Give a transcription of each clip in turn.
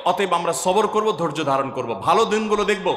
অতএব আমরা সবর করব, ধৈর্য ধারণ করব, ভালো দিনগুলো দেখব।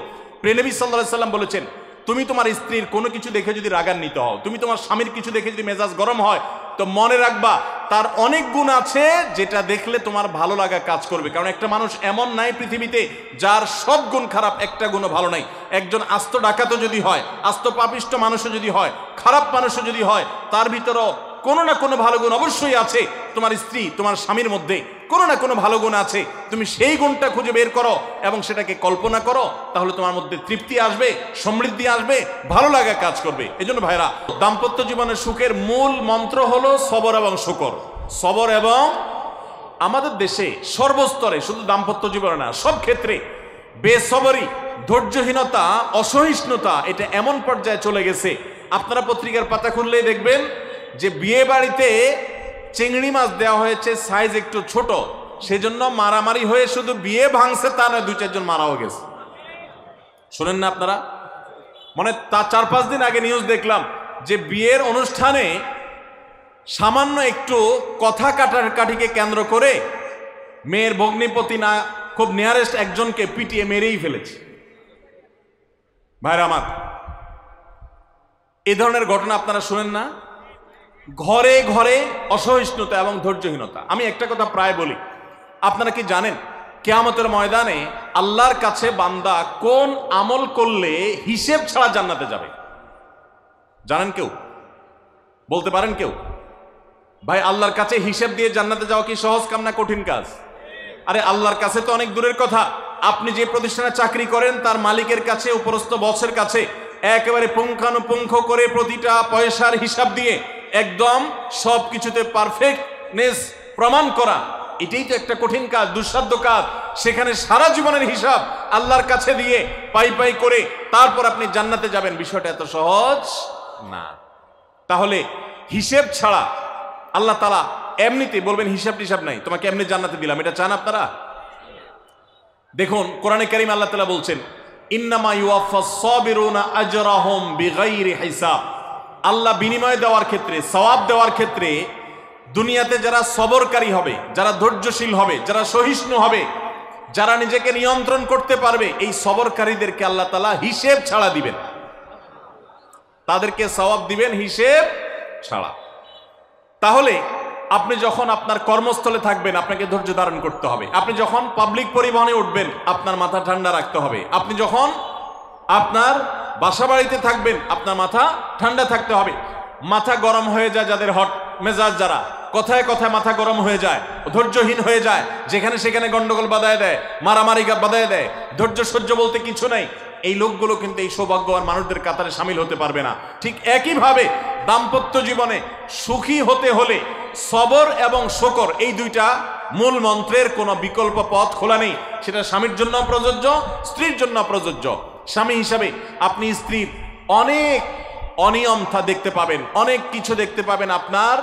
প্রিয় নবী সাল্লাল্লাহু আলাইহি সাল্লাম বলেছেন, তুমি তোমার স্ত্রীর কোনো কিছু দেখে যদি রাগান্বিত হও, তুমি তোমার স্বামীর কিছু দেখে যদি মেজাজ গরম হয়, তো মনে রাখবা তার অনেক গুণ আছে যেটা দেখলে তোমার ভালো লাগা কাজ করবে। কারণ একটা মানুষ এমন নাই পৃথিবীতে যার সব গুণ খারাপ, একটা গুণও ভালো নাই। একজন আস্ত ডাকাতও যদি হয়, আস্ত পাপিষ্ট মানুষও যদি হয়, খারাপ মানুষও যদি হয়, তার ভিতরও কোনো না কোনো ভালো গুণ অবশ্যই আছে। তোমার স্ত্রী, তোমার স্বামীর মধ্যে কোনো না কোনো ভালো গুণ আছে, তুমি সেই গুণটা খুঁজে বের করো এবং সেটাকে কল্পনা করো, তাহলে তোমার মধ্যে তৃপ্তি আসবে, সমৃদ্ধি আসবে, ভালো লাগা কাজ করবে। এজন্য ভাইরা, দাম্পত্য জীবনের সুখের মূল মন্ত্র হলো সবর এবং শুকর। সবর এবং আমাদের দেশে সর্বস্তরে, শুধু দাম্পত্য জীবনে না, সব ক্ষেত্রে বেসবরি, ধৈর্যহীনতা, অসহিষ্ণুতা এটা এমন পর্যায়ে চলে গেছে, আপনারা পত্রিকার পাতা খুললেই দেখবেন যে বিয়ে বাড়িতে চিংড়ি মাছ দেওয়া হয়েছে সাইজ একটু ছোট, সেজন্য মারামারি হয়ে শুধু বিয়ে ভাঙছে তা নয়, 2-4 জন মারাও গেছে। শোনেন না আপনারা? মানে তা 4-5 দিন আগে নিউজ দেখলাম যে বিয়ের অনুষ্ঠানে সামান্য একটু কথা কাটাকাটিকে কেন্দ্র করে মেয়ের ভগ্নিপতি না খুব নিয়ারেস্ট একজনকে পিটিয়ে মেরেই ফেলেছে। ভাইরা আমার, এ ধরনের ঘটনা আপনারা শুনেন না? ঘরে ঘরে অসহিষ্ণুতা এবং ধৈর্যহীনতা। আমি একটা কথা প্রায় বলি, আপনারা কি জানেন কিয়ামতের ময়দানে আল্লাহর কাছে বান্দা কোন আমল করলে হিসেব ছাড়া জান্নাতে যাবে? জানেন কেউ? বলতে পারেন কেউ? ভাই, আল্লাহর কাছে হিসেব দিয়ে জান্নাতে যাওয়া কি সহজ কাম না কঠিন কাজ? আরে আল্লাহর কাছে তো অনেক দূরের কথা। আপনি যে প্রতিষ্ঠানে চাকরি করেন তার মালিকের কাছে, উপরস্থ বসের কাছে একেবারে পুঙ্খানুপুঙ্খ করে প্রতিটা পয়সার হিসাব দিয়ে একদম সবকিছুতে পারফেক্টনেস প্রমাণ করা, এটাই তো একটা কঠিন কাজ, দুঃসাধ্য কাজ। সেখানে সারা জীবনের হিসাব আল্লাহর কাছে দিয়ে পাই পাই করে তারপর আপনি জান্নাতে যাবেন, বিষয়টা এত সহজ না। তাহলে হিসেব ছাড়া আল্লাহ তাআলা এমনিতে বলবেন হিসাব টিসাব নাই, তোমাকে এমনি জান্নাতে দিলাম, এটা চান আপনারা? দেখুন কোরআনে কারীম আল্লাহ তাআলা বলছেন, ইন্নামা ইউওয়াফাস সাবিরুনা আজরাহুম বিগাইরি হিসাব। আল্লাহ বিনিময় দেওয়ার ক্ষেত্রে, সওয়াব দেওয়ার ক্ষেত্রে দুনিয়াতে যারা সবরকারী হবে, যারা ধৈর্যশীল হবে, যারা সহিষ্ণু হবে, যারা নিজেকে নিয়ন্ত্রণ করতে পারবে, এই সবরকারীদেরকে আল্লাহ তাআলা হিসেব ছাড়া দিবেন, তাদেরকে সওয়াব দিবেন হিসেব ছাড়া। তাহলে আপনি যখন আপনার কর্মস্থলে থাকবেন আপনাকে ধৈর্য ধারণ করতে হবে। আপনি যখন পাবলিক পরিবহনে উঠবেন আপনার মাথা ঠান্ডা রাখতে হবে। আপনি যখন আপনার বাসা বাড়িতে থাকবেন আপনার মাথা ঠান্ডা থাকতে হবে। মাথা গরম হয়ে যায় যাদের, হট মেজাজ যারা, কথায় কথায় মাথা গরম হয়ে যায়, ধৈর্যহীন হয়ে যায়, যেখানে সেখানে গন্ডগোল বাধায় দেয়, মারামারি বাধায় দেয়, ধৈর্য সহ্য বলতে কিছু নাই, এই লোকগুলো কিন্তু এই সৌভাগ্যবান মানুষদের কাতারে সামিল হতে পারবে না। ঠিক একইভাবে দাম্পত্য জীবনে সুখী হতে হলে সবর এবং শুকর, এই দুইটা মূল মন্ত্রের কোনো বিকল্প পথ খোলা নেই। সেটা স্বামীর জন্য প্রযোজ্য, স্ত্রীর জন্য প্রযোজ্য। স্বামী হিসাবে আপনি স্ত্রীর অনেক অনিয়মতা দেখতে পাবেন, অনেক কিছু দেখতে পাবেন, আপনার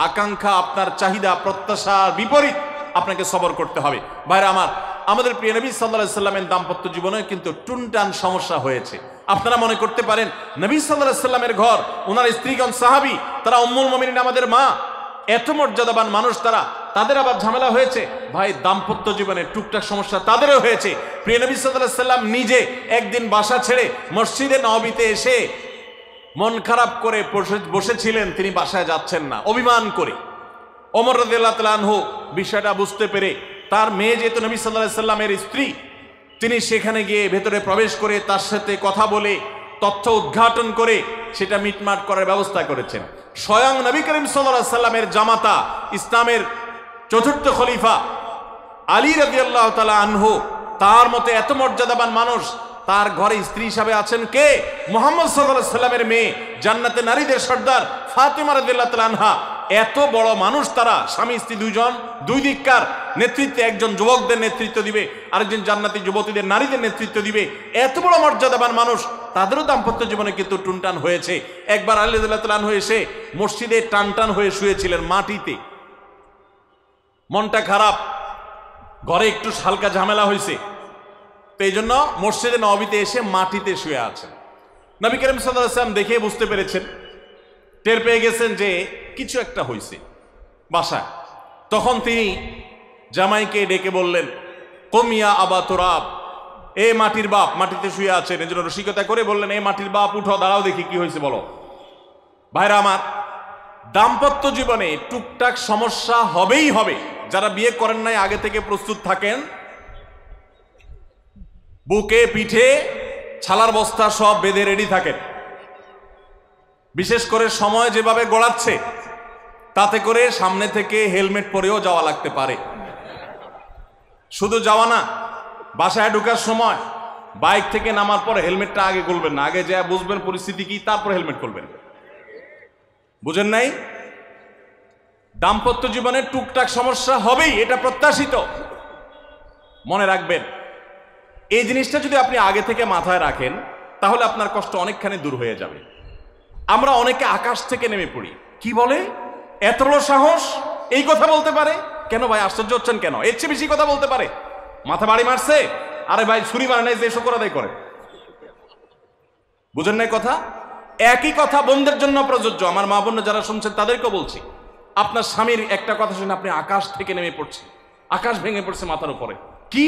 আকাঙ্ক্ষা, আপনার চাহিদা, প্রত্যাশার বিপরীত, আপনাকে সবর করতে হবে। ভাইরা আমার, আমাদের প্রিয় নবী সাল্লাল্লাহু আলাইহি সাল্লামের দাম্পত্য জীবনে কিন্তু টুনটান সমস্যা হয়েছে। আপনারা মনে করতে পারেন নবী সাল্লাল্লাহু আলাইহি সাল্লামের ঘর, ওনার স্ত্রীগণ সাহাবী, তারা উম্মুল মুমিনিন আমাদের মা, এত মর্যাদাবান মানুষ তারা, তাদের আবার ঝামেলা হয়েছে। ভাই, দাম্পত্য জীবনে টুকটাক সমস্যা তাদেরও হয়েছে। প্রিয় নবী সাল্লাল্লাহু আলাইহি সাল্লাম নিজে একদিন বাসা ছেড়ে মসজিদে নববীতে এসে মন খারাপ করে বসেছিলেন, তিনি বাসায় যাচ্ছেন না, অভিমান করে। ওমর রাদিয়াল্লাহু তাআলা আনহু বিষয়টা বুঝতে পেরে, তার মেয়ে যেহেতু নবী সাল্লাল্লাহু আলাইহি সাল্লামের স্ত্রী, তিনি সেখানে গিয়ে ভেতরে প্রবেশ করে তার সাথে কথা বলে তথ্য উদ্ঘাটন করে সেটা মিটমাট করার ব্যবস্থা করেছেন। স্বয়ং নবী করিম সাল্লাল্লাহু আলাইহি সাল্লামের জামাতা, ইসলামের চতুর্থ খলিফা আলী রাদিয়াল্লাহু তাআলা আনহু, তার মতে এত মর্যাদাবান মানুষ, তার ঘরে স্ত্রী হিসাবে আছেন কে? মুহাম্মদ সাল্লাল্লাহু আলাইহি সাল্লামের মেয়ে, জান্নাতে নারীদের সর্দার ফাতেমা রাদিয়াল্লাহু তাআলা আনহা। এত বড় মানুষ তারা, স্বামী স্ত্রী দুইজন, দুই দিককার নেতৃত্বে, একজন যুবকদের নেতৃত্ব দিবে, আরেকজন জান্নাতি যুবতীদের, নারীদের নেতৃত্ব দিবে। এত বড় মর্যাদাবান মানুষ, তাদেরও দাম্পত্য জীবনে কিন্তু টুনটান হয়েছে। একবার আলী রাদিয়াল্লাহু তাআলা আনহু এসে মসজিদে টানটান হয়ে শুয়েছিলেন মাটিতে, মনটা খারাপ, ঘরে একটু হালকা ঝামেলা হয়েছে, তো এই জন্য মসজিদে নববীতে এসে মাটিতে শুয়ে আছেন। নবী করিম সাল্লাল্লাহু আলাইহি ওয়াসাল্লাম দেখে বুঝতে পেরেছেন, টের পেয়ে গেছেন যে কিছু একটা হয়েছে বাসায়। তখন তিনি জামাইকে ডেকে বললেন, কুমিয়া আবা তুরাব, এ মাটির বাপ, মাটিতে শুয়ে আছেন, এজন্য রসিকতা করে বললেন, এ মাটির বাপ উঠো, দাঁড়াও দেখি কি হয়েছে বলো। ভাইরা আমার, দাম্পত্য জীবনে টুকটাক সমস্যা হবেই হবে। যারা বিয়ে করেন নাই আগে থেকে প্রস্তুত থাকেন, বুকে পিঠে ছালার বস্তা সব বেঁধে রেডি থাকেন। বিশেষ করে সময় যেভাবে গড়াচ্ছে তাতে করে সামনে থেকে হেলমেট পরেও যাওয়া লাগতে পারে। শুধু যাওয়া না, বাসায় ঢোকার সময় বাইক থেকে নামার পর হেলমেটটা আগে খুলবেন না, আগে যা বুঝবেন পরিস্থিতি কি, তারপর হেলমেট খুলবেন। বুঝেন নাই? দাম্পত্য জীবনে টুকটাক সমস্যা হবেই, এটা প্রত্যাশিত। মনে রাখবেন, এই জিনিসটা যদি আপনি আগে থেকে মাথায় রাখেন তাহলে আপনার কষ্ট অনেকখানি দূর হয়ে যাবে। আমরা অনেকে আকাশ থেকে নেমে পড়ি, কি বলে, এত বড় সাহস, এই কথা বলতে পারে কেন? ভাই আশ্চর্য হচ্ছেন কেন? এর চেয়ে বেশি কথা বলতে পারে, মাথা বাড়ি মারছে। আরে ভাই, ছুরি মারে নাই যে শোকর আদায় করে। বুঝেন নাই কথা? একই কথা বোনদের জন্য প্রযোজ্য। আমার মা বোন যারা শুনছেন তাদেরকেও বলছি, আপনার স্বামীর একটা কথা শুনে আপনি আকাশ থেকে নেমে পড়ছেন, আকাশ ভেঙে পড়ছে মাথার উপরে, কি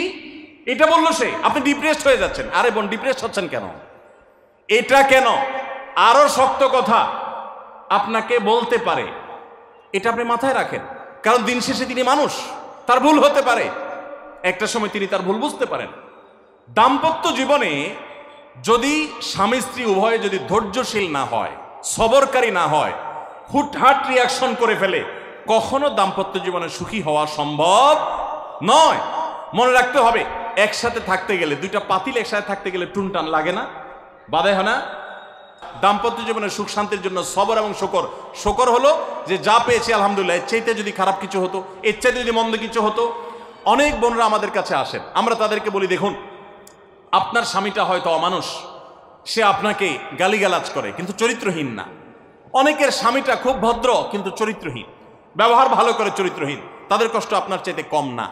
এটা বললো সে, আপনি ডিপ্রেসড হয়ে যাচ্ছেন। আরে বোন, ডিপ্রেসড হচ্ছেন কেন? এটা কেন? আরো শক্ত কথা আপনাকে বলতে পারে, এটা আপনি মাথায় রাখেন। কারণ দিন শেষে তিনি মানুষ, তার ভুল হতে পারে, একটা সময় তিনি তার ভুল বুঝতে পারেন। দাম্পত্য জীবনে যদি স্বামী স্ত্রী উভয়ে যদি ধৈর্যশীল না হয়, সবরকারী না হয়, হুটহাট রিয়াকশন করে ফেলে, কখনো দাম্পত্য জীবনে সুখী হওয়া সম্ভব নয়। মনে রাখতে হবে, একসাথে থাকতে গেলে, দুইটা পাতিল একসাথে থাকতে গেলে টুনটান লাগে না, বাধে হয় না? দাম্পত্য জীবনে সুখ শান্তির জন্য সবর এবং শকর। শকর হলো যে যা পেয়েছি আলহামদুলিল্লাহ, এর চাইতে যদি খারাপ কিছু হতো, এর চাইতে যদি মন্দ কিছু হতো। অনেক বোনরা আমাদের কাছে আসেন, আমরা তাদেরকে বলি, দেখুন আপনার স্বামীটা হয়তো অমানুষ, সে আপনাকে গালিগালাজ করে কিন্তু চরিত্রহীন না। অনেকের স্বামীটা খুব ভদ্র কিন্তু চরিত্রহীন, ব্যবহার ভালো করে চরিত্রহীন, তাদের কষ্ট আপনার চাইতে কম না।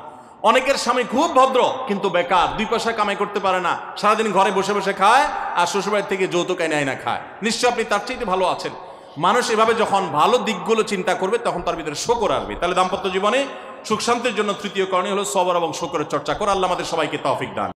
অনেকের স্বামী খুব ভদ্র কিন্তু বেকার, 2 পয়সা কামাই করতে পারে না, সারাদিন ঘরে বসে বসে খায় আর শ্বশুরবাড়ি থেকে যৌতুক এনে না খায়, নিশ্চয় আপনি তার চাইতে ভালো আছেন। মানুষ এভাবে যখন ভালো দিকগুলো চিন্তা করবে তখন তার ভিতরে শকর আসবে। তাহলে দাম্পত্য জীবনে সুখ শান্তির জন্য তৃতীয় করণীয় হলো সবর এবং শকরের চর্চা করা। আল্লাহ আমাদের সবাইকে তৌফিক দান।